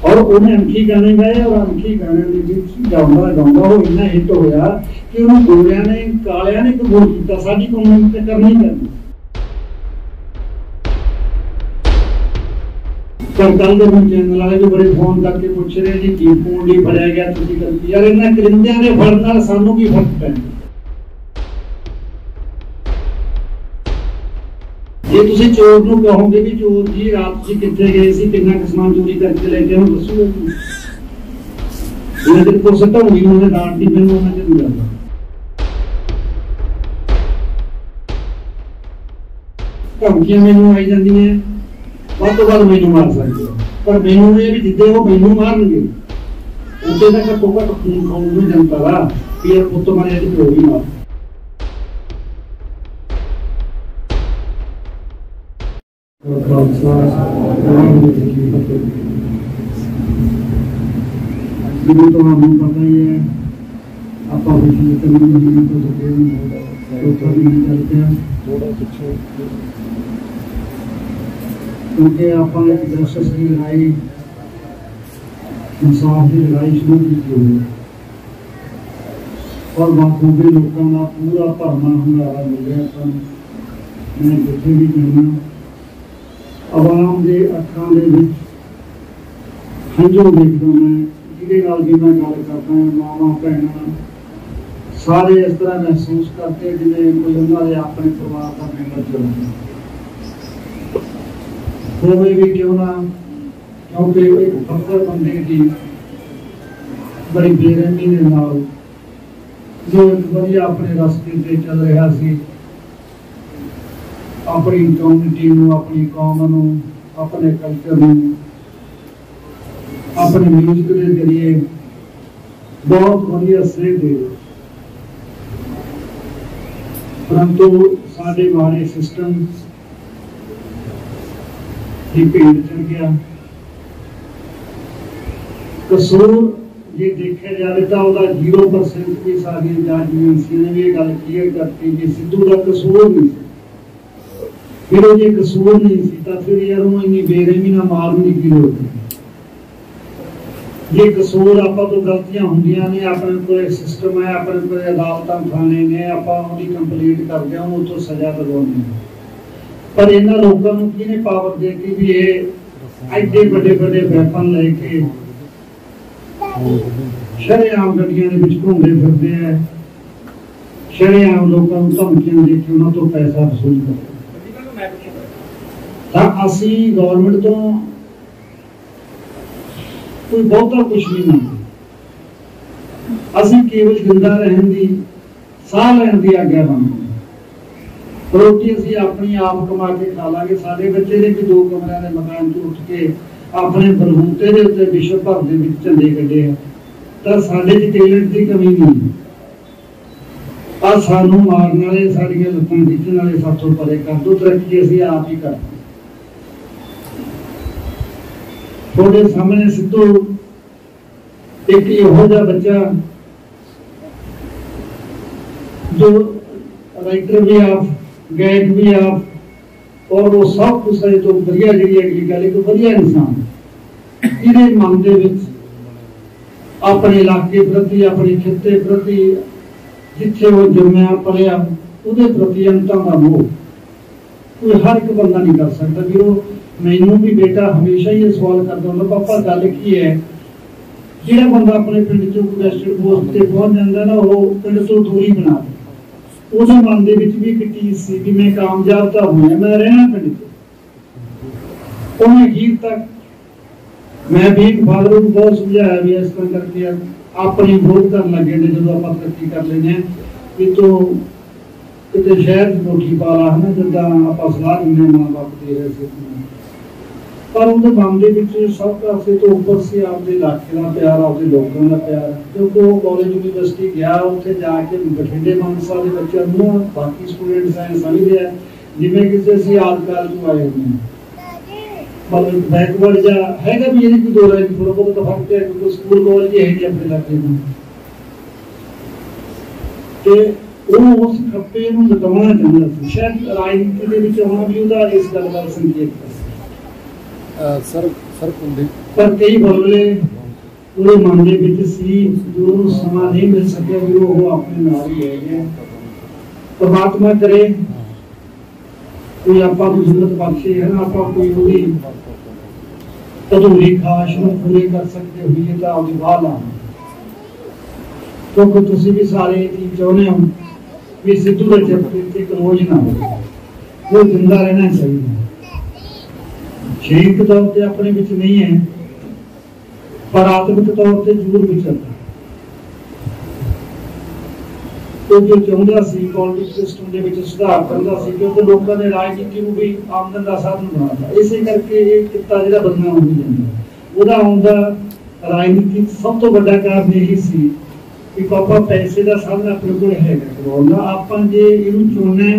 और उन्हें अंखी गाने गाए और अंखी गाने गाँदा गाँदा वो इन्ना हिट होया कि उन्होंने गोरिया ने कालिया ने कबूल किया साडी कौम ते करनी करनी। पर कल जब चैनल वाले जो बड़े फोन करके पूछ रहे जी की फोन ली फड़िया गया तुसी गलती यार इन्हां करिंदियां दे फड़ नाल सानू की फर्क पैंदा। जे तुसी चोर नूं कहोगे कि चोर जी रात जी कित्थे गए सी किन्ना समान चोरी करके लेके आऊं दसूगा जी मेरे को सताऊंगी उन्होंने डांट दी मैनूं उन्हां च नहीं जांदा। धमकियां मैनूं आई जांदियां ਵੱਧ ਤੋਂ ਵੱਧ ਮੈਨੂੰ ਮਾਰ ਸਕਦੇ ਪਰ ਮੈਨੂੰ ਇਹ ਵੀ ਜਿੱਦੇ ਉਹ ਮੈਨੂੰ ਮਾਰਨਗੇ ਉੱਤੇ ਦਾ ਘੱਟੋ ਘੱਟ ਖੂਨ ਖਾਣ ਨੂੰ ਜਨਤਾ ਦਾ ਫਿਰ ਪੁੱਤ ਮਾਰੇ ਤੇ ਪਿਓ ਵੀ ਮਾਰ। ਜਿਵੇਂ ਤੁਹਾਨੂੰ ਪਤਾ ਹੀ ਹੈ ਆਪਾਂ ਵੀ ਕਮਿਊਨਿਟੀ ਤੋਂ ਜੁੜੇ ਹਾਂ ਉੱਥੇ ਵੀ ਚੱਲਦੇ ਹਾਂ ਥੋੜਾ ਪਿੱਛੇ क्योंकि आप जस्टिस की लड़ाई इंसाफ की लड़ाई शुरू की हुई और बाखूबी लोगों का पूरा भरना हंगारा मिले अपन मैं जिथे भी जाना आवाम के अखां दे विच हंझू देखदा मैं जिहदे नाल भी मैं गल करदा मावां भैणां सारे इस तरह महसूस करते जिवें कोई उन्हां दे अपने परिवार का मैंबर चलदा होवे भी क्यों ना क्योंकि एक फर्द बंदे की बड़ी बेरहमी के नाल जो एक बढ़िया अपने रास्ते से चल रहा सी अपनी कम्यूनिटी नूं अपनी कौम नूं अपने कल्चर नूं अपने म्यूजिक के जरिए बहुत बढ़िया सेध दे परंतु साडे माड़े सिस्टम भेड़ चढ़ गया। कसूर जे देखा जाए तो 0% भी सारी जज एजेंसियों ने भी ये गल क्लीयर करती कि सिद्धू का कसूर नहीं सी। फिर जो कसूर नहीं सी तो फिर यार इन्नी बेरहमी ना मारने की जरूरत नहीं। ये कसूर आप तो गलतियां होंदियां ने अपने कोई सिस्टम है अपने कोई अदालत थाने ने आप कंप्लीट करते हैं उन्होंने तो सजा दिलवानी पर इन्हां लोगों को किहने पावर देती भी ये एडे बड़े बड़े वैपन लेके शरेआम गड्डियां दे विच घूमदे फिरदे हैं शरेआम लोगों को धमकियां दे के उन्हां तो पैसा वसूल करदे तां असीं गवर्नमेंट तो कोई बहुता कुछ नहीं मंगदे असीं केवल जिंदा रहन दी साह लैण दी आग्या मंगदे रोटी असीं अपनी आप कमा के खा लांगे साडे बच्चे ने भी 2 कमरिਆਂ ਦੇ मकान च उठ के अपने बलबूते दे उत्ते विश्व भर दे विच झंडे कढे है तां साडे च टैलेंट दी कमी नहीं आ सानू मारन वाले साडीआं लत्तां खिच्चण वाले साथों परे कर दो तरक्की असीं आप ही कर थोड़े सामने सिद्धू एक इहो जिहा बच्चा जो राइटर भी आप गायक भी आप और वो सब कुछ है तो बढ़िया जी अगली गल एक बढ़िया इंसान इहदे मन दे विच अपने इलाके प्रति अपने खिते प्रति जिथे वो जन्मिया पलिया उहदे प्रति अंतां दा मोह कोई हर एक बंदा नहीं कर सकता भी वो मैनू भी बेटा हमेशा ही सवाल करता हूं पापा गल की है जिहड़ा बंदा अपने पिंड चों गेस्टेड पोस्ट ते पहुंच जांदा ना वो पिंड तो दूरी बना दे उस मन के भी एक चीज सी कि मैं कामयाब तो होना मैं रहना पिंड उन्हें अखीर तक मैं भी फादर को बहुत समझाया भी इस तरह करके अपनी वोट कर लगे ने जो आप तरक्की कर लेने कि तो कितने शहर कोठी पा ला है ना जिदा आप सलाह देने माँ बाप दे रहे थे पर उनके मन के सब पासे तो ऊपर से आपके इलाके का प्यार आपके लोगों का प्यार क्योंकि वो कॉलेज यूनिवर्सिटी गया उत्थे जाके बठिंडे मानसा के बच्चों को बाकी स्टूडेंट्स हैं समझते हैं जिवें किसी असीं आर्ट कॉलेज में आए हुए मतलब बैकवर्ड जा हैगा भी यदि कोई दो राय थोड़ा बहुत तो फर्क है क्योंकि स्कूल कॉलेज है नहीं अपने इलाके में ते वो उस खप्पे नूं लटाउणा चाहुंदा सी शायद राजनीति दे विच आउणा भी उहदा इस गल दा संकेत सर पर कई बदले पूरे मन के विच सी जो समा नहीं मिल सकिया भी वो अपने नाल ही है। परमात्मा करे कोई आपा जरूरत बख्शे है ना, आपा कोई होगी अधूरी ख्वाहिश में पूरे कर सकते हुए तो आपकी बाल आ, क्योंकि तुम भी सारे चाहते हो भी सिद्धू का चैप्टर एक रोज ना हो, वो जिंदा रहना चाहिए। शारीरिक तौर पर अपने विच नहीं है पर आत्मिक तौर पर जरूर विचरता। तो जो चाहता सी पॉलिटिक्स सिस्टम के विच सुधार करता सी, क्योंकि लोगों ने राजनीति को भी आमदन का साधन बनाता, इस करके ये किता जिहड़ा बदनाम हो जाता। उहदा आउंदा राजनीति सब तो बड़ा कारण यही सी कि पापा पैसे का साधन अपने को है, आप जे इनू चुनना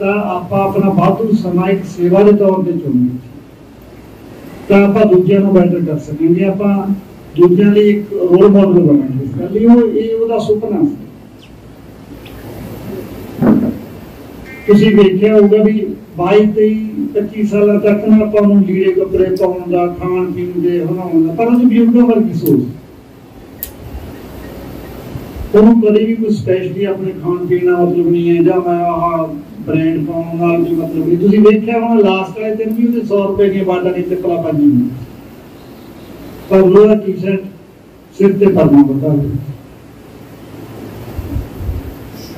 तो आप अपना वाधू समा एक सेवा के तौर पर चुनना तो आप दूजिया बेटर कर सकेंगे, आप दूजिया एक रोल मॉडल बनाएंगे। वो सुपना सी। तुसी देखिया होगा भी 22-23 साल तक ना आप लीड़े कपड़े पाने का, खाण पीन के हनाउण का, पर बजुर्गों वर्गी सोच कभी भी कोई स्पेशली अपने खाण पीन का मतलब नहीं है, ਜਾਂ मैं आह ब्रांड पाने नाल भी मतलब नहीं। तुसी देखिया होना लास्ट वाले दिन भी 100 रुपए की बाटा की चप्पला पाई पर लोहा टी शर्ट सिर ते परना बता।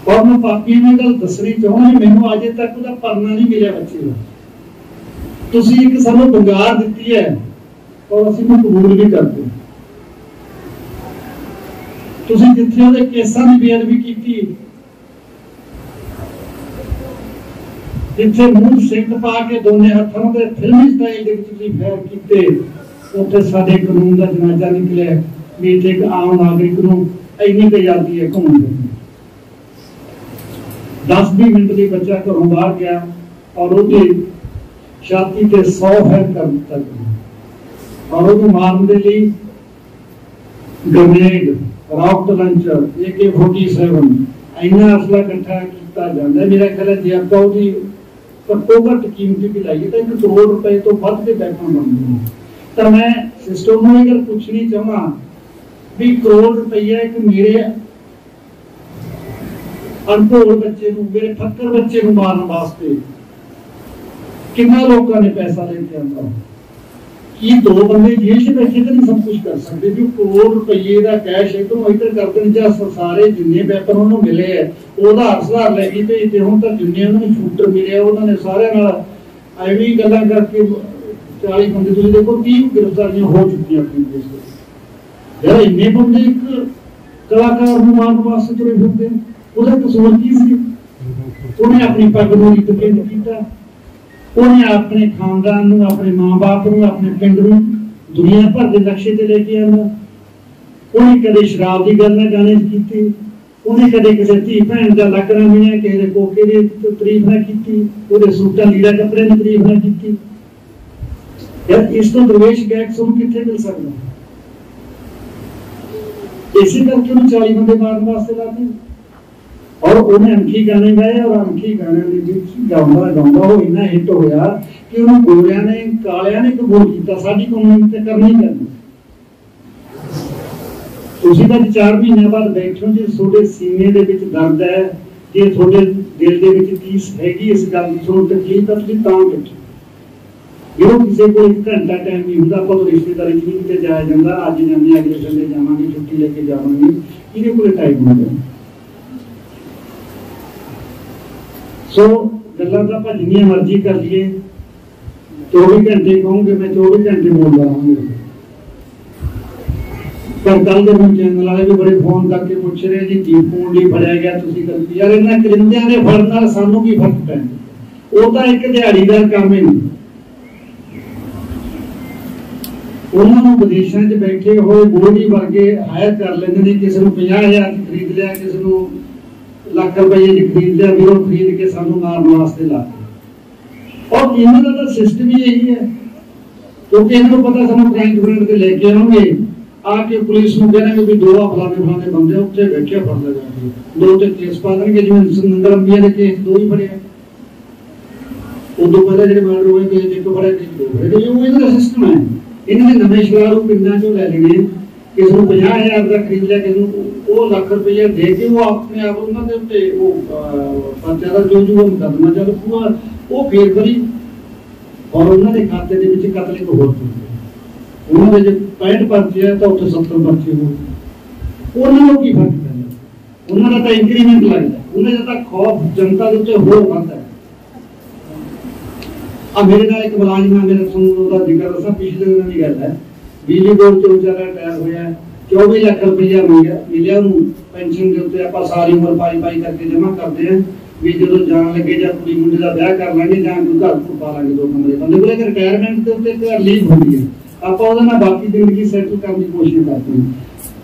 और मैं पापी ने गल दसनी चाहूंगा मैनू अजे तक उहदा परना नहीं मिलिया बच्चे का। तुसी एक सानू बंगार दिती है और असीं उहनूं कबूल भी करते। तुसी जिथे उहदे केसां दी बेअदबी कीती, जिथे मूंह सिंध पा के दोने हत्थों के फिल्मी स्टाइल दे विच तुसी फैर कीते, उत्थे साडे कानून दा जनाजा निकलिया भी इत्थे एक आम नागरिक नूं इन्नी क आजादी है घूमण दी। 10-20 मिनट के बच्चा घरों बाहर गया और उसकी छाती पे 100 फैर कर दिता गया और उसको मारने के लिए ग्रेनेड, रॉकेट लॉन्चर, AK-47 इन्ना असला इकट्ठा किया जाता है। मेरा ख्याल है जे आप उसकी घट्टो घट कीमत भी लाइए तो 1 करोड़ रुपए तो वध के बैठना बनते हैं। तो मैं सिस्टम को अगर पूछनी चाहवा भी करोड़ रुपया एक मेरे अनभोल बच्चे मेरे फक्कर बच्चे मारने वास्ते कितना लोगों ने पैसा लेके आता कि 2 बंदे जेल से बैठे तो नहीं सब कुछ कर सकते। जो करोड़ रुपये का कैश इधरों इधर कर देने सारे जिन्ने वेपन उन्होंने मिले है उधार सुधार लैके भेजते हूँ तो जिन्ने उन्होंने शूटर मिले उन्होंने सारे एवं गल्लां करके 40 बंदे तुम देखो 30 गिरफ्तारियां हो चुकी अपने देश में। यार इन्ने बंदे एक कलाकार मारने वास्ते तुरे फिरते ਉਹਦਾ ਕਸੂਰ ਕੀ ਸੀ? ਉਹਨੇ ਆਪਣੀ ਪੱਗ ਨੂੰ ਰਿਪਰੈਜ਼ੈਂਟ ਕੀਤਾ, ਉਹਨੇ ਆਪਣੇ ਖਾਨਦਾਨ ਨੂੰ, ਆਪਣੇ ਮਾਂ-ਬਾਪ ਨੂੰ, ਆਪਣੇ ਪਿੰਡ ਨੂੰ ਦੁਨੀਆ ਭਰ ਦੇ ਨਕਸ਼ੇ ਤੇ ਲੈ ਕੇ ਆਉਂਦਾ। ਉਹਨੇ ਕਦੇ ਸ਼ਰਾਬ ਦੀ ਗੱਲ ਨਾ ਗਾਣੇ 'ਚ ਕੀਤੀ, ਉਹਨੇ ਕਦੇ ਕਿਸੇ ਧੀ ਭੈਣ ਦਾ ਲੱਗਣਾ ਨਹੀਂ ਹੈ, ਕਿਸੇ ਦੇ ਕੋਕੇ ਦੀ ਤਾਰੀਫ ਨਾ ਕੀਤੀ, ਉਹਦੇ ਸੂਟਾਂ ਲੀੜਾ ਕੱਪੜੇ ਦੀ ਤਾਰੀਫ ਨਾ ਕੀਤੀ। ਯਾਰ ਇਸ ਤੋਂ ਦਰਵੇਸ਼ ਗੈਕ ਸਾਨੂੰ ਕਿੱਥੇ ਮਿਲ ਸਕਦਾ? ਇਸੇ ਕਰਕੇ ਉਹਨੂੰ 40 ਬੰਦੇ ਮਾਰਨ ਵਾਸਤੇ ਲਾਤੇ और उन्हें अनखी गाने गाए और अनखी गाने गाँदा गाँदा वो इन्ना हिट होया कि उन्हें गोरिया ने कालिया ने कबूल किया साडी कम्युनिटी करनी ही करनी। तुसीं तां 4 महीने बाद बैठो जे थोड़े सीने दे विच दर्द है, जे थोड़े दिल दे विच टीस हैगी इस गल दी सुण तकलीफ तां तुसीं तां बैठो। जो किसी को 1 घंटा टाइम नहीं हुंदा, आप रिश्तेदारी नहीं किते जाया जांदा, अज जांदे अगले संडे जावांगे, छुट्टी लेके जावांगे, इहदे कोल टाइम हुंदा। सो गल्लां तां आपां जिन्नियां मर्जी कर लीए, 24 घंटे कहूँगे मैं 24 घंटे बोलदा रहांगा। पर कल जब चैनल वाले भी बड़े फोन करके पूछ रहे जी की फोन नहीं फड़िया गया तुसीं करके, यार इन्हां करिंदियां ने फड़न नाल सानूं की फर्क पैंदा? वो तां एक दिहाड़ीदार काम ही नहीं। उन्होंने विदेशों च बैठे हुए गोली वर्गे हायर कर लेंगे ने, किसी को 50,000 खरीद लिया, किसी को लाख रुपये खरीद लिया, फिर खरीद के सानू मारने वास्ते ला। और इन्हों का तो सिस्टम ही यही है, क्योंकि इन्होंने पता सानू क्राइम ब्रांड के लेके आओगे, आके पुलिस को कहेंगे भी 2 फलाने फलाने बंदे उत्थे बैठे फड़ ले जाएंगे, 2 ते केस पा देंगे, जिवें नंगर अंबिया के केस 2 ही फड़े। उदों पहले जो मर्डर हुए एक फड़े 2 फड़े, वो इनका सिस्टम है। इन्होंने नवे शरारू पिंडों चो लै लेने, किसी को 50,000 का खरीद लिया, किसी को वो लाख रुपया दे के वो अपने आप उन्होंने उत्ते वो पर्चा का जो जो मुकदमा चल पूरा वो फेर करी और उन्होंने खाते के विच कतल एक होर चुके। उन्होंने जो 65 पर्चे है तो उत्ते 70 पर्चे हो, उन्होंने की फर्क पैंदा, उन्होंने तो इंक्रीमेंट लगता, उन्हें तो खौफ जनता के उत्ते होर वधदा है। मेरे नाल एक मुलाजिम है, मेरे सुनने का जिक्र दसा, पिछले दिनों की गल है, बिजली बोर्ड से बेचारा रिटायर होया, 24 लाख रुपया मिलिया उन्होंने पेंशन के उत्ते आपां सारी उम्र पाई पाई करके जमा करते हैं भी जो जान लगे जां कुड़ी मुंडे का ब्याह कर लेंगे जां कोई घर को पा लेंगे 2 कमरे बंदे को, रिटायरमेंट के उत्ते घर लीव होती है, आपां उहदे नाल बाकी जिंदगी सैटल करने की कोशिश करते हैं।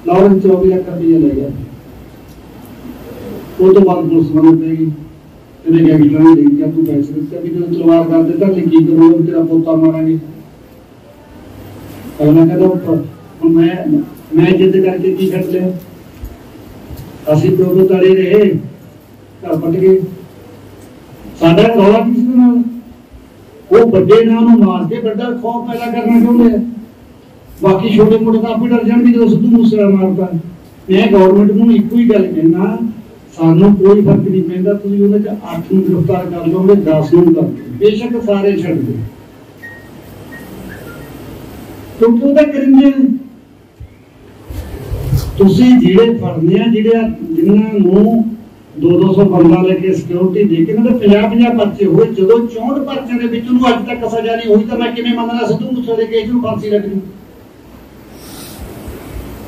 लॉरेंस 24 लाख रुपया ले गया, वो तो बाद पुलिस बन पेगी, तेरे गैंगस्टर ने देख क्या तू पैसे देता भी जो तलवार कर देता लिखी करो तेरा पोता मारेंगे। कहना कहता मैं जिद करके की कर लिया, असि प्यो तो तड़े रहे घर पट गए, साडा रौला किस नाल वो बड़े ना मार के बड़ा खौफ पैदा करना चाहते हैं, बाकी छोटे मोटे तो आप डर जाएंगे जो सिद्धू मूसेवाला मारता। मैं गवर्नमेंट को एको ही गल कहना, सानू कोई फर्क नहीं पैंदा, तुसीं उहदे च 8 ਨੂੰ गिरफ्तार कर लोगे 10 ਨੂੰ कर दो, बेशक सारे छड़ दो, क्योंकि ਉਹਦਾ ਕਰਿੰਦੇ ਤੁਸੀਂ ਜਿਹੜੇ ਫੜਨੇ ਆ ਜਿਹੜੇ ਜਿਨ੍ਹਾਂ ਨੂੰ 200 ਬੰਦਾ ਲੈ ਕੇ ਸਿਕਿਉਰਿਟੀ ਦੇ ਕੇ ਨਾ 50 ਪਰਚੇ ਹੋਏ, ਜਦੋਂ 64 ਪਰਚਿਆਂ ਦੇ ਵਿੱਚ ਉਹਨੂੰ ਅੱਜ ਤੱਕ ਸਜ਼ਾ ਨਹੀਂ ਹੋਈ ਤਾਂ ਮੈਂ ਕਿਵੇਂ ਮੰਨਣਾ ਸਿੱਧੂ ਮੂਸੇਵਾਲੇ ਕੇਸ ਨੂੰ ਫਾਂਸੀ ਲੱਗਣੀ।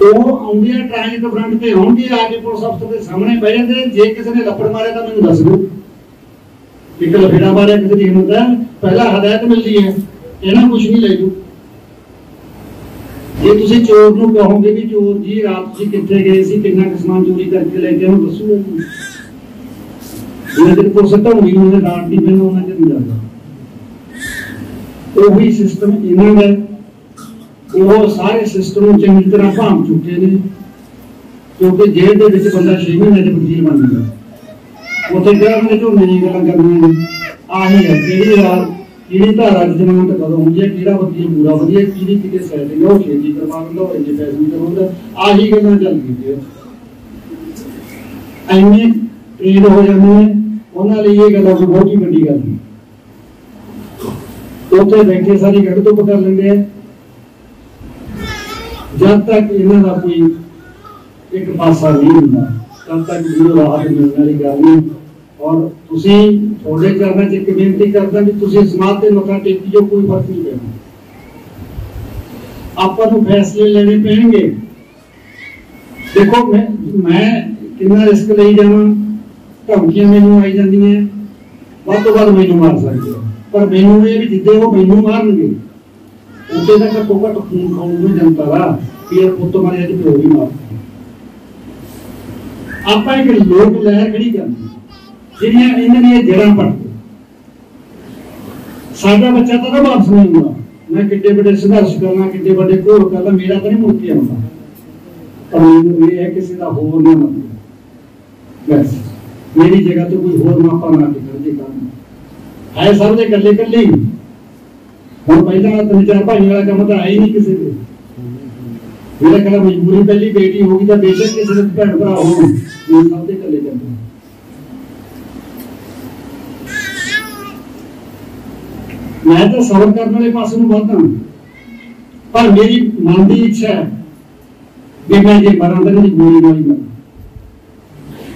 ਉਹ ਆਉਂਦੇ ਆ ਟ੍ਰਾਂਜਿਟ ਫਰੰਟ ਤੇ ਹੋਣਗੇ, ਆ ਕੇ ਪੁਲਿਸ ਅਫਸਰ ਦੇ ਸਾਹਮਣੇ ਬਹਿ ਜਾਂਦੇ ਨੇ, ਜੇ ਕਿਸੇ ਨੇ ਲੱਪੜ ਮਾਰਿਆ ਤਾਂ ਮੈਨੂੰ ਦੱਸ ਦਿਓ, ਇੱਕ ਲਫੇੜਾ ਮਾਰਿਆ ਕਿਸੇ ਦੀ ਹਿੰਮਤ ਹੈ, ਪਹਿਲਾਂ ਹਦਾਇਤ ਮਿਲਦੀ ਹੈ ਇਹਨਾਂ ਕੁਝ ਨਹੀਂ ਲੈ ਜੂ। ਜੇ ਤੁਸੀਂ ਚੋਰ ਨੂੰ ਕਹੋਗੇ ਵੀ ਚੋਰ ਜੀ ਰਾਤ ਤੁਸੀਂ ਕਿੱਥੇ ਗਏ ਸੀ, ਕਿੰਨਾ ਸਮਾਨ ਚੋਰੀ ਕਰਕੇ ਲੈ ਕੇ ਉਹਨੂੰ ਦੱਸੂਗਾ ਜੀ, ਜਿਹੜੇ ਪੁਲਿਸ ਢਾਉਂਦੀ ਉਹਨੇ ਡਾਂਟ ਦੀ ਮੈਨੂੰ ਉਹਨਾਂ ਚ ਨਹੀਂ ਜਾਂਦਾ। ਉਹੀ ਸਿਸਟਮ ਇਹਨਾਂ ਦਾ, ਉਹ ਸਾਰੇ ਸਿਸਟਮ ਨੂੰ ਚੰਗੀ ਤਰ੍ਹਾਂ ਭਾਂਪ ਚੁੱਕੇ ਨੇ, ਕਿਉਂਕਿ ਜੇਲ੍ਹ ਦੇ ਵਿੱਚ ਬੰਦਾ 6 ਮਹੀਨੇ ਦੇ ਵਕੀਲ ਬਣ ਜਾਂਦਾ, ਉੱਥੇ ਜਿਹੜਾ ਉਹਨੇ ਝੋਨੇ ਦੀ ਗੱਲਾਂ ਕਰਨੀਆਂ ਨੇ, ਆਹੀ ਹੈ ਕਿਹੜੀ ਧਾਰਾ ਦੀ ਜ਼ਮਾਨਤ ਕਦੋਂ ਹੁੰਦੀ ਹੈ, ਕਿਹੜਾ ਵਕੀਲ ਪੂਰਾ ਵਧੀਆ, ਕਿਹਦੀ ਕਿਤੇ ਸੈਟਿੰਗ ਉਹ ਛੇਤੀ ਕਰਵਾ ਦਿੰਦਾ, ਉਹ ਇੰਨੇ ਪੈਸੇ ਨਹੀਂ ਕਰਵਾਉਂਦਾ, ਆਹੀ ਗੱਲਾਂ ਚੱਲਦੀਆਂ ਨੇ। ਐਨੇ ਟ੍ਰੇਨ ਹੋ ਜਾਂਦੇ ਨੇ, ਉਹਨਾਂ ਲਈ ਇਹ ਗੱਲਾਂ ਕੋਈ ਬਹੁਤ ਹੀ ਵੱਡੀ ਗੱਲ ਨਹੀਂ। ਉੱਥੇ ਬੈਠੇ ਸਾਰੀ ਗੱਡ ਤੋਂ ਕਰ ਲੈਂਦੇ ਆ, जब तक इन्हों का कोई एक पासा नहीं होता तब तक राहत मिलने वाली गल नहीं। और थोड़े चरणों च एक बेनती करता भी तुम समाज से मथा टेकी जो, कोई फर्क नहीं पैना, आपको फैसले लेने पैणगे। देखो मैं कितना रिस्क ले जावा, धमकियां मैनू आई जांदियां, वध तो वध मैनू मार सकते, पर मैनू ये भी जिद्दे वो मैनू मारनगे उसे तक घट्टो घट्ट खून खाऊंगे जनता का कि पुत मारे प्यो भी मार। आप एक लोक लहर खड़ी करनी जिहड़ियां इन्हां जड़ां पट साडा बच्चा तो वापस नहीं होगा, मैं किड्डे बड़े संघर्ष करना किड्डे बड़े घोल करना, मेरा तो नहीं मुड़ के आउंदा, पर मैनूं ये है किसी का होर ना मतलब बस मेरी जगह तो कोई होर मापा ना कर दे काम है, सब दे कल्ले कल्ले ही। हम पहला 3-4 भाई वाला काम तो है ही नहीं किसी को, मेरा कहना मजबूरी पहली बेटी होगी तो बेशक किसी ने भैन भरा हो, सब कले करते। मैं तो सबर करने वाले पास बढ़ता, पर मेरी मन की इच्छा है कि मैं जे मरा तो नहीं गोली मारी मरा,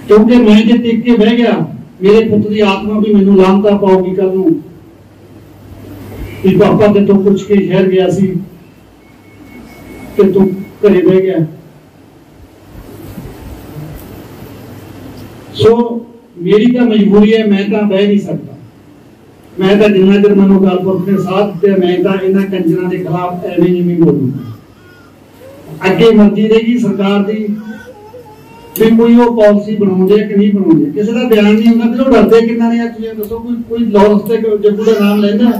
क्योंकि मैं जे टिक के बह गया मेरे पुत्र की आत्मा भी मैनू लानता पाओगी कल नूं कि पापा ते तो कुछ के शहर गया सी कि तू घरे बह गया। सो मेरी तो मजबूरी है, मैं तो बह नहीं सकता, मैं तो जिन्ना चर मनो गलपुरख ने साथ दिया मैं तो इन्हां कंजरां के खिलाफ एवें नहीं बोलूंगा। अगे मर्जी रहेगी सरकार की भी कोई वो पॉलिसी बनाउंदे कि नहीं बनाउंदे, किसी का बयान नहीं होंदा, फिर डरदे किन्ना ने तुसीं दसो, कोई लॉरेंस ते जग्गू का नाम लैंदा,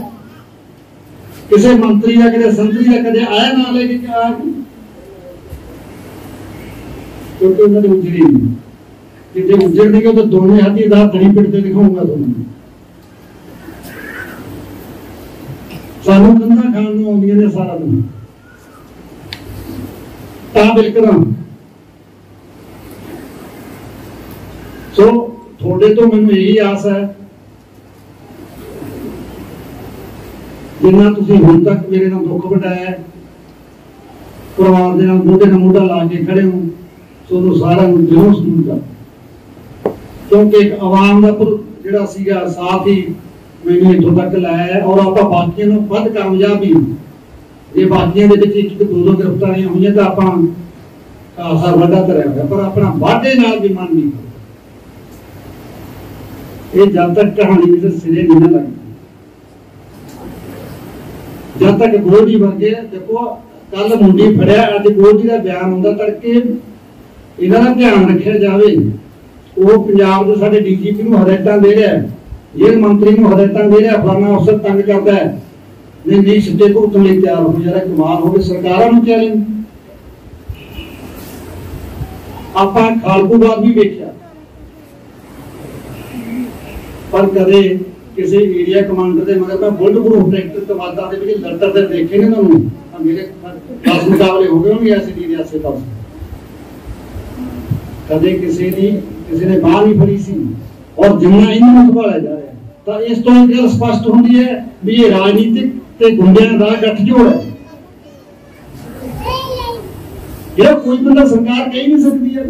किसी मंत्री का किसी संतरी का कदे आया ना लेके क्या, क्योंकि उन्होंने उजड़ी नहीं, जिसे उजड़ने के तो दोनों हाथी दार धड़ी पिटते दिखाऊंगा तुमने। सानू कंधा खाण नूं आउंदियां ने सारा दिन, ਤਾਂ ਬਿਲਕੁਲ। ਸੋ ਤੁਹਾਡੇ ਤੋਂ ਮੈਨੂੰ ਇਹੀ ਆਸ ਹੈ, ਜਿੰਨਾ ਤੁਸੀਂ ਹੁਣ ਤੱਕ ਮੇਰੇ ਨਾਲ ਦੁੱਖ ਵਟਾਇਆ, ਪਰਿਵਾਰ ਦੇ ਨਾਲ ਮੋਢੇ ਨਾਲ ਮੋਢਾ ਲਾ ਕੇ ਖੜੇ ਹੋ, ਤੁਹਾਨੂੰ ਸਾਰਿਆਂ ਨੂੰ ਦਿਲੋਂ ਸਲੂਟ ਕਰ, ਕਿਉਂਕਿ ਇੱਕ ਆਵਾਮ ਦਾ ਜਿਹੜਾ ਸੀਗਾ ਸਾਥ ਹੀ ਮੈਨੂੰ ਇੱਥੋਂ ਤੱਕ ਲਾਇਆ ਹੈ। ਔਰ ਆਪਾਂ ਬਾਕੀਆਂ ਨੂੰ ਵੱਧ ਕਾਮਯਾਬ ਹੀ, ਜੇ ਬਾਕੀਆਂ ਦੇ ਵਿੱਚ ਇੱਕ ਦੋ ਦੋ ਗ੍ਰਿਫਤਾਰੀਆਂ ਹੋਈਆਂ ਤਾਂ ਆਪਾਂ ਖਾਸਾ ਵੱਡਾ ਕਰਿਆ ਹੋਇਆ, ਪਰ ਆਪਣਾ ਵਾਅਦੇ ਨਾਲ ਵੀ ਮਨ ਨਹੀਂ। ਇਹ ਜਦ ਤੱਕ ਕਹਾਣੀ ਦੇ ਸਿਰੇ ਨਹੀਂ ਨਾ ਲੱਗਦੀ, ਜਦ ਤੱਕ ਗੋਲਡੀ ਵਰਗੇ, ਦੇਖੋ ਕੱਲ ਮੁੰਡੀ ਫੜਿਆ, ਅੱਜ ਗੋਲਡੀ ਦਾ ਬਿਆਨ ਹੁੰਦਾ, ਤੜਕੇ ਇਹਨਾਂ ਦਾ ਧਿਆਨ ਰੱਖਿਆ ਜਾਵੇ। ਉਹ ਪੰਜਾਬ ਦੇ ਸਾਡੇ ਡੀਜੀਪੀ ਨੂੰ ਹਦਾਇਤਾਂ ਦੇ ਰਿਹਾ, ਜੇਲ੍ਹ ਮੰਤਰੀ ਨੂੰ ਹਦਾਇਤਾਂ ਦੇ ਰਿਹਾ, ਫਲਾਣਾ ਅਫਸਰ ਤੰਗ ਕਰਦਾ ਹੈ, ਨਹੀਂ ਸਿੱਧੇ ਭੁਗਤਣ ਲਈ ਤਿਆਰ ਹੋ ਜਾਣਾ। ਕਮਾਲ ਹੋਵੇ, ਸਰਕਾਰਾਂ ਨੂੰ ਚੈਲੰਜ। ਆਪਾਂ ਖਾਲਕੂਬਾਦ ਵੀ ਵੇਖਿਆ, ਪਰ ਕਦੇ ਕਿਸੇ ਏਰੀਆ ਕਮਾਂਡਰ ਦੇ ਮਗਰ ਮੈਂ ਬੁਲਟ ਪ੍ਰੂਫ ਟਰੈਕਟਰ ਤਵਾਦਾ ਦੇ ਵਿੱਚ ਲੜਦਾ ਤੇ ਦੇਖੇ ਨੇ ਤੁਹਾਨੂੰ, ਮੇਰੇ 10 ਮੁਕਾਬਲੇ ਹੋ ਗਏ ਹੋਣਗੇ ਐਸੇ ਦੀ ਆਸੇ ਪਾਸੇ। ਕਦੇ ਕਿਸੇ ਨੇ ਬਾਹ ਨਹੀਂ ਫੜੀ ਸੀ। ਔਰ ਜਿੰਨਾ ਇਹਨਾਂ ਨੂੰ ਸੰਭਾਲਿਆ ਜਾ ਰਿਹਾ, ਤਾਂ ਇਸ ਤੋਂ ਇਹ ਗੱਲ ਸਪਸ਼ਟ ਹੁੰਦੀ ਹੈ ਵੀ ਇਹ ਰਾਜਨੀਤਿਕ ਤੇ ਗੁੰਡਿਆਂ ਦਾ ਗੱਠਜੋੜ ਹੈ। ਇਹ ਕੋਈ ਬੰਦਾ ਸਰਕਾਰ ਕਹਿ ਨਹੀਂ ਸਕਦੀ ਹੈ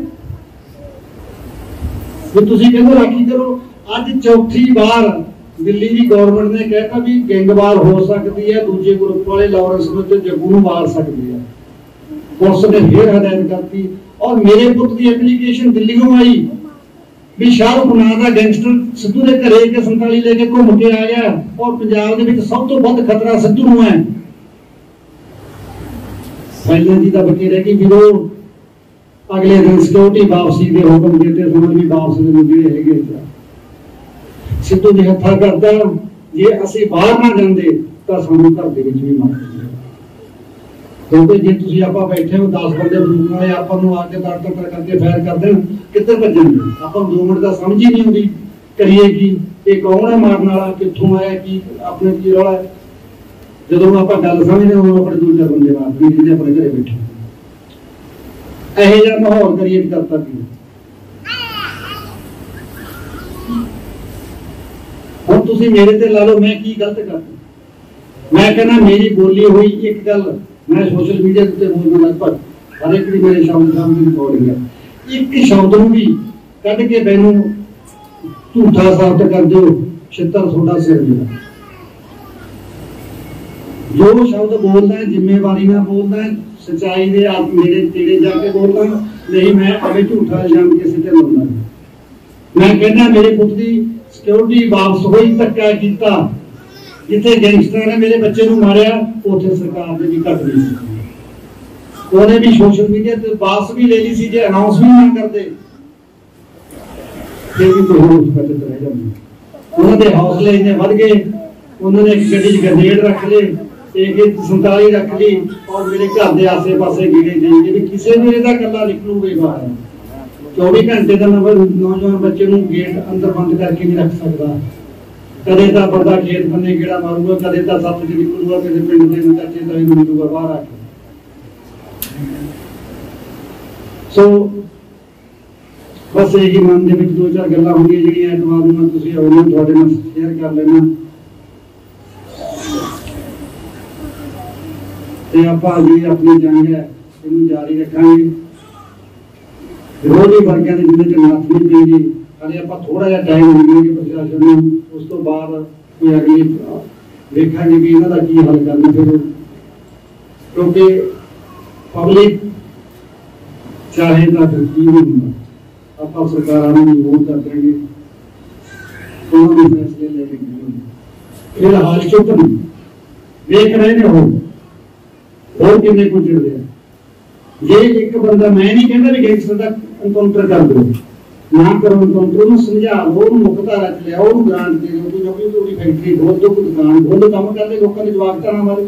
ਵੀ ਤੁਸੀਂ ਕਹਿੰਦੇ ਰਾਖੀ ਕਰੋ। ਅੱਜ ਚੌਥੀ ਵਾਰ ਦਿੱਲੀ ਦੀ ਗਵਰਨਮੈਂਟ ਨੇ ਕਹਿਤਾ ਵੀ ਗੈਂਗਵਾਰ ਹੋ ਸਕਦੀ ਹੈ, ਦੂਜੇ ਗਰੁੱਪ ਵਾਲੇ ਲਾਰੈਂਸ ਨੂੰ ਤੇ ਜੱਗੂ ਨੂੰ ਮਾਰ ਸਕਦੀ ਹੈ। ਪੁਲਿਸ ਨੇ ਫੇਰ ਹਦਾਇਤ ਕਰਤੀ। ਔਰ ਮੇਰੇ ਪੁੱਤ ਦੀ ਐਪਲੀਕੇਸ਼ਨ ਦਿੱਲੀੋਂ ਆਈ ਵੀ ਸ਼ਾਹਰੁਖ ਨਾਂ ਦਾ ਗੈਂਗਸਟਰ ਸਿੱਧੂ ਦੇ ਘਰੇ ਕੇ 47 ਲੈ ਕੇ ਘੁੰਮ ਕੇ ਆ ਗਿਆ, ਔਰ ਪੰਜਾਬ ਦੇ ਵਿੱਚ ਸਭ ਤੋਂ ਵੱਧ ਖਤਰਾ ਸਿੱਧੂ ਨੂੰ ਹੈ। ਪਹਿਲਾਂ ਜੀ ਦਾ ਬਕੇ ਰਹਿ ਗਈ, ਵੀਰੋ ਅਗਲੇ ਦਿਨ ਸਿਕਿਉਰਿਟੀ ਵਾਪਸੀ ਦੇ ਹੁਕਮ ਦਿੱਤੇ, ਸਮਝ ਵੀ ਵਾਪਸ ਦੇ ਜਿਹੜੇ ਹੈਗੇ ਸਿੱਧੂ ਦੇ ਹੱਥਾਂ ਕਰਦਾ। ਜੇ ਅਸੀਂ ਬਾਹਰ ਨਾ ਜਾਂਦੇ ਤਾਂ ਸਾਨੂੰ ਘਰ ਦੇ ਵਿੱਚ ਵੀ ਮਾਰ ਦਿੰਦੇ, ਕਿਉਂਕਿ ਜੇ ਤੁਸੀਂ ਆਪਾਂ ਬੈਠੇ ਹੋ 10 ਬੰਦੇ ਬੰਦੂਕ ਵਾਲੇ ਆਪਾਂ ਨੂੰ ਆ ਕੇ ਤੜ ਕਰਕੇ ਫਾਇਰ ਕਰ ਦੇਣ, ਕਿੱਧਰ ਭੱਜਣਗੇ? ਆਪਾਂ ਨੂੰ 2 ਮਿੰਟ ਦਾ ਸਮਝ ਹੀ ਨਹੀਂ ਆਉਂਦੀ ਕਰੀਏ ਕੀ, ਇਹ ਕੌਣ ਹੈ ਮਾਰਨ ਵਾਲਾ, ਕਿੱਥੋਂ ਆਇਆ, ਕੀ ਆਪਣੇ ਕੀ ਰੌਲਾ ਹੈ। ਜਦੋਂ ਆਪਾਂ ਗੱਲ ਸਮਝਦੇ ਹਾਂ ਆਪਣੇ 2-4 ਬੰਦੇ ਮਾਰ ਦਿੰਦੇ ਜਿਹਨੇ ਆਪਣੇ ਘਰੇ ਬੈਠੇ। ਇਹੋ ਜਿਹਾ ਮਾਹੌਲ ਕ੍ਰੀਏਟ ਕਰਤਾ ਕੀ। ਹੁਣ ਤੁਸੀਂ ਮੇਰੇ ਤੇ ਲਾ ਲਓ ਮੈਂ ਕੀ ਗਲਤ ਕਰਦਾ। ਮੈਂ ਕਹਿੰਦਾ ਮੇਰੀ ਬੋਲੀ ਹੋਈ ਇੱਕ ਗੱਲ ਮੈਂ ਸੋਸ਼ਲ ਮੀਡੀਆ ਤੇ ਬੋਲਣਾ, ਲਗਭਗ ਹਰ ਇੱਕ ਦੀ ਮੇਰੇ ਸ਼ਬਦ ਸਾਹਮਣੇ ਰਿਕਾਰਡਿੰਗ ਹੈ, ਇੱਕ ਸ਼ਬਦ ਨੂੰ ਵੀ ਕੱਢ ਕੇ ਮੈਨੂੰ ਝੂਠਾ ਸਾਬਤ ਕਰ ਦਿਓ, ਛਿੱਤਰ ਤੁਹਾਡਾ ਸਿਰ ਜਿਹੜਾ। ਜੋ ਸ਼ਬਦ ਬੋਲਦਾ ਹੈ ਜ਼ਿੰਮੇਵਾਰੀ ਨਾਲ ਬੋਲਦਾ ਹੈ, ਸੱਚਾਈ ਦੇ ਆਪ ਮੇਰੇ ਤੇਰੇ ਜਾ ਕੇ ਬੋਲਦਾ, ਨਹੀਂ ਮੈਂ ਅਵੇ ਝੂਠਾ ਇਲਜ਼ਾਮ ਕਿਸੇ ਤੇ ਲਾਉਂਦਾ। ਮੈਂ ਕਹਿੰਦਾ ਮੇਰੇ ਪੁੱਤ ਦੀ ਸਿਕਿਉਰਿਟੀ ਵਾਪਸ ਹੋਈ, ਧੱਕਾ ਕੀਤਾ, ਜਿੱਥੇ ਗੈਂਗਸਟਰਾਂ ਨੇ ਮੇਰੇ ਬੱਚੇ ਨੂੰ ਮਾਰਿਆ ਉੱਥੇ ਸਰਕਾਰ ਦੇ ਵੀ ਘੱਟ ਨਹੀਂ ਸੀ। ਉਹਨੇ ਵੀ ਸੋਸ਼ਲ ਮੀਡੀਆ ਤੇ ਵਾਪਸ ਵੀ ਲੈ ਲਈ ਸੀ, ਜੇ ਅਨਾਉਂਸ ਵੀ ਨਾ ਕਰਦੇ ਫਿਰ ਵੀ ਕੋਈ ਹੋਰ ਬਚਤ ਰਹਿ ਜਾਂਦੀ। ਉਹਨਾਂ ਦੇ ਹੌਸਲੇ ਇੰਨੇ ਵੱਧ ਗਏ, ਉਹਨਾਂ ਨੇ ਇੱਕ ਗੱਡੀ 'ਚ ਗ੍ਰਨੇਡ ਰੱਖ ਲਏ, AK-47 ਰੱਖ ਲਈ, ਔਰ ਮੇਰੇ ਘਰ ਦੇ ਆਸੇ ਪਾਸੇ ਗੀੜੇ ਜਾਈਏ ਵੀ ਕਿਸੇ ਵੀ ਇਹਦਾ ਕੱਲਾ ਨਿਕਲੂਗੇ ਬਾਹਰ। 24 ਘੰਟੇ ਦਾ ਨੌਜਵਾਨ ਬੱਚੇ ਨੂੰ ਗੇਟ ਅੰਦਰ ਬੰਦ ਕਰਕੇ ਨਹੀਂ ਰੱਖ ਸਕਦਾ। ਕਦੇ ਤਾਂ ਬੰਦਾ ਖੇਤ ਬੰਨੇ ਗੇੜਾ ਮਾਰੂਗਾ, ਕਦੇ ਤਾਂ ਸੱਤ 'ਚ ਨਿਕਲੂਗਾ, ਕਿਸੇ ਪਿੰਡ ਦੇ ਚਾਚੇ ਤਾਏ ਨੂੰ ਮਿਲੂਗਾ ਬਾਹਰ ਆ ਕੇ। ਸੋ ਬਸ ਇਹੀ ਮਨ ਦੇ ਵਿੱਚ 2-4 ਗੱਲਾਂ ਹੁੰਦੀਆਂ ਜਿਹੜੀਆਂ ਐਤਵਾਰ ਨੂੰ ਤੁਸੀਂ ਉਹਨਾਂ ਤੁਹਾਡੇ ਨਾਲ ਸ਼ੇਅਰ ਕਰ ਲੈਣਾ, ਤੇ ਆਪਾਂ ਜਿਹੜੀ ਆਪਣੀ ਜੰਗ ਹੈ ਇਹਨੂੰ ਜਾਰੀ ਰੱਖਾਂਗੇ। ਵਿਰੋਧੀ ਵਰਗਾਂ ਦੇ ਜਿੰਨੇ ਚ ਨੱਥ ਨਹੀਂ ਪੈਂਦੀ, ਹਾਲੇ ਆਪਾਂ ਥੋੜਾ ਜਿਹਾ ਟਾਈਮ ਦੇਵਾਂਗੇ ਪ੍ਰਸ਼ਾਸਨ ਨੂੰ, ਉਸ ਤੋਂ ਬਾਅਦ ਕੋਈ ਅਗਲੀ ਵੇਖਾਂਗੇ ਵੀ ਇਹਨਾਂ ਦਾ ਕੀ ਹੱਲ ਕਰਨਾ। ਫਿਰ ਕਿਉਂਕਿ ਪਬਲਿਕ ਚਾਹੇ ਤਾਂ ਫਿਰ ਕੀ ਨਹੀਂ ਹੁੰਦਾ, ਆਪਾਂ ਸਰਕਾਰਾਂ ਨੂੰ ਮਜਬੂਰ ਕਰ ਦੇਣਗੇ, ਉਹਨਾਂ ਨੂੰ ਫੈਸਲੇ ਲੈ ਕੇ ਫਿਲਹਾਲ ਚੁੱਪ ਨਹੀਂ ਵੇਖ ਰਹੇ ਨੇ। ਹੋਰ ਕਿੰਨੇ ਕੁ ਚਿੜਦੇ ਆ। ਜੇ ਇੱਕ ਬੰਦਾ, ਮੈਂ ਨਹੀਂ ਕਹਿੰਦਾ ਵੀ ਗੈਂਗਸਟਰ ਦਾ ਐਨਕਾਊਂਟਰ ਕਰ ਦਿਓ, ਨਾ ਕਰੋ ਐਨਕਾਊਂਟਰ, ਉਹਨੂੰ ਸਮਝਾ ਲਓ, ਉਹਨੂੰ ਮੁੱਖ ਧਾਰਾ ਚ ਲਿਆਓ, ਉਹਨੂੰ ਗ੍ਰਾਂਟ ਦੇ ਦਿਓ, ਕੋਈ ਨੌਕਰੀ ਤੋਂ ਫੈਕਟਰੀ ਖੋਲ ਦਿਓ, ਕੋਈ ਦੁਕਾਨ ਖੋਲ ਦਿਓ, ਕੰਮ ਕਰਦੇ ਲੋਕਾਂ ਦੇ ਜਵਾਬ ਤਾਂ ਨਾ ਮਾਰੋ।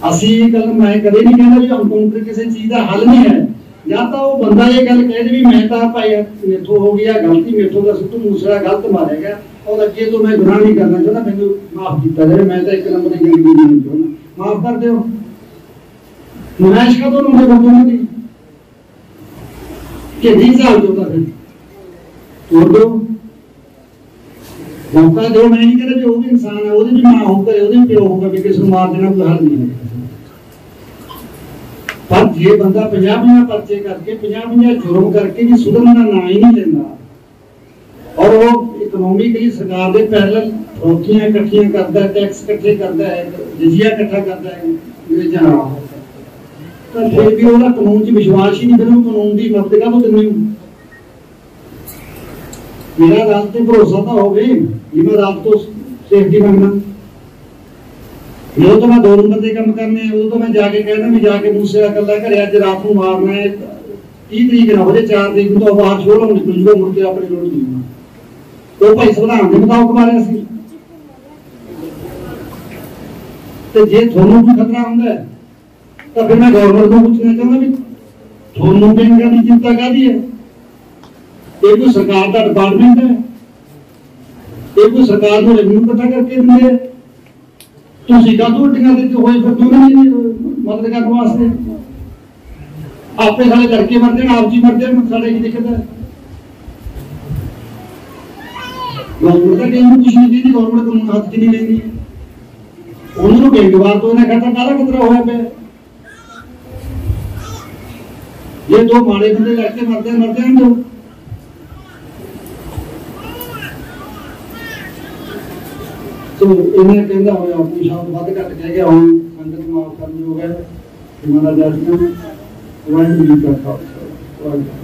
ਅਸੀਂ ਇਹ ਗੱਲ ਮੈਂ ਕਦੇ ਨਹੀਂ ਕਹਿੰਦਾ ਵੀ ਐਨਕਾਊਂਟਰ ਕਿਸੇ ਚੀਜ਼ ਦਾ ਹੱਲ ਨਹੀਂ ਹੈ। ਜਾਂ ਤਾਂ ਉਹ ਬੰਦਾ ਇਹ ਗੱਲ ਕਹਿ ਦੇ ਵੀ ਮੈਂ ਤਾਂ ਭਾਈ ਮੇਥੋਂ ਹੋ ਗਿਆ ਗਲਤੀ, ਮੇਥੋਂ ਦਾ ਸਿੱਧੂ ਮੂਸੇਵਾਲਾ ਗਲਤ ਮਾਰਿਆ ਗਿਆ, ਔਰ ਅੱਗੇ ਤੋਂ ਮੈਂ ਗੁਨਾਹ ਨਹੀਂ ਕਰਨਾ ਚਾਹੁੰਦਾ, ਮੈਨੂੰ ਮਾਫ ਕੀਤਾ ਜਾਵੇ, ਮੈਂ ਤਾਂ ਇੱਕ ਨੰਬਰ ਦੀ ਜ਼ਿੰਦਗੀ ਨਹੀਂ ਚਾਹੁੰਦਾ, ਮਾਫ ਕਰ ਦਿਓ। नुमाइश का तो उन्होंने बंदूक दी कि 20 साल जो था तोड़ दो, मौका दो। मैं नहीं कह रहा वो भी इंसान है, वो भी मां होगा, वो भी प्यो होगा, भी किसी मार देना कोई हल नहीं है। पर जे बंदा 50-50 पर्चे करके 50-50 जुर्म करके भी सुधरन का ना ही नहीं लेना और वो इकोनॉमिकली सरकार के पैरेलल फरोखियां इकट्ठियां करता है, टैक्स इकट्ठे करता है, जजिया इकट्ठा करता है अंग्रेजां नाल, तो फिर भी ਉਹਦਾ कानून च विश्वास ही नहीं, फिर कानून की मदद का तो करनी। मेरा अदालत पे भरोसा तो हो गई, मैं अदालत तो सेफ्टी मंगना। जो तो मैं 2 नंबर के काम करने वो तो मैं जाके कहना भी जाके मूसे का कला घर अज रात को मारना है 30 तरीक ना हो जाए 4 तरीक तो बाहर छोड़ो निकल जूगा मुड़ के अपनी लोड़ नहीं तो भाई संविधान के मुताबिक मारे सी। तो जे थोनों कोई खतरा होंदा है तो फिर मैं गवर्नमेंट को पूछना चाहूंगा भी थोनों पे इनका भी चिंता कादी है? ये कोई सरकार का डिपार्टमेंट है, ये कोई सरकार को रेवेन्यू इकट्ठा करके देंगे, तुसी का उल्टियां देते होए फिर दोनों मदद करने वास्ते आपे साले लड़के मर जाए आप जी मर जाए साले की दिक्कत है। गवर्नमेंट का कहीं कुछ नहीं देती, गवर्नमेंट कानून हाथ च नहीं लेंदी, उन्होंने बेगवार तो इन्हें खतरा काला खतरा होया पे। ये 2 माड़े बंदे लड़के मरते हैं जो तो इन्हें कहना हो अपनी शब्द बद घट कह गया हूँ संगत माफ करनी हो गए हमारा जजमेंट वाहिगुरू जी का खालसा वाहिगुरू।